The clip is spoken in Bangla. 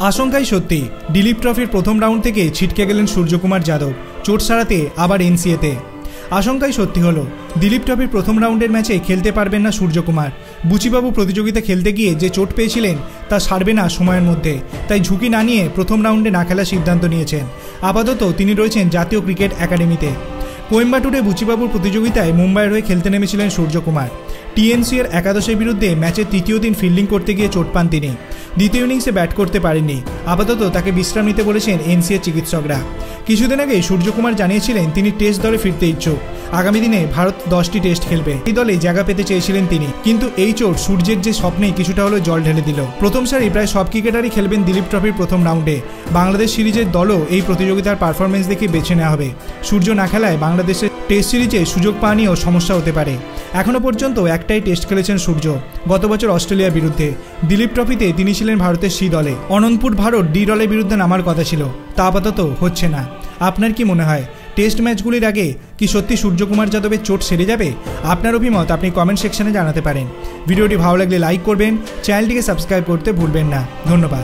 আশঙ্কাই সত্যি, দিলীপ ট্রফির প্রথম রাউন্ড থেকে ছিটকে গেলেন সূর্যকুমার যাদব চোট সারাতে আবার এনসিএতে। আশঙ্কাই সত্যি হলো, দিলীপ ট্রফির প্রথম রাউন্ডের ম্যাচে খেলতে পারবেন না সূর্যকুমার। বুচিবাবু প্রতিযোগিতা খেলতে গিয়ে যে চোট পেয়েছিলেন তা সারবে না সময়ের মধ্যে, তাই ঝুঁকি না নিয়ে প্রথম রাউন্ডে না খেলার সিদ্ধান্ত নিয়েছেন। আপাতত তিনি রয়েছেন জাতীয় ক্রিকেট একাডেমিতে। কোয়েম্বাটুরে বুচিবাবুর প্রতিযোগিতায় মুম্বাইয়ের হয়ে খেলতে নেমেছিলেন সূর্যকুমার। টিএনসির একাদশের বিরুদ্ধে ম্যাচের তৃতীয় দিন ফিল্ডিং করতে গিয়ে চোট পান তিনি। দ্বিতীয় ইনিংসে ব্যাট করতে পারেননি। আপাতত তাকে বিশ্রাম নিতে বলেছেন এনসিএর চিকিৎসকরা। কিছুদিন আগে সূর্যকুমার জানিয়েছিলেন তিনি টেস্ট দলে ফিরতে ইচ্ছুক। আগামী দিনে ভারত 10টি টেস্ট খেলবে, এই দলে জায়গা পেতে চেয়েছিলেন তিনি। কিন্তু এই চোট সূর্যের যে স্বপ্নে কিছুটা হলো জল ঢেলে দিল। প্রথম সারি প্রায় সব ক্রিকেটারই খেলবেন দিলীপ ট্রফির প্রথম রাউন্ডে। বাংলাদেশ সিরিজের দলও এই প্রতিযোগিতার পারফরমেন্স দেখে বেছে নেওয়া হবে। সূর্য না খেলায় বাংলাদেশের টেস্ট সিরিজে সুযোগ পাওয়া নিয়েও সমস্যা হতে পারে। এখনও পর্যন্ত একটাই টেস্ট খেলেছেন সূর্য, গত বছর অস্ট্রেলিয়ার বিরুদ্ধে। দিলীপ ট্রফিতে তিনি ছিলেন ভারতের সি দলে। অনন্তপুর ভারত ডি দলের বিরুদ্ধে নামার কথা ছিল, তা আপাতত হচ্ছে না। আপনার কি মনে হয়, টেস্ট ম্যাচগুলির আগে কি সত্যি সূর্যকুমার যাদবের চোট সেরে যাবে? আপনার অভিমত আপনি কমেন্ট সেকশনে জানাতে পারেন। ভিডিওটি ভালো লাগলে লাইক করবেন, চ্যানেলটিকে সাবস্ক্রাইব করতে ভুলবেন না। ধন্যবাদ।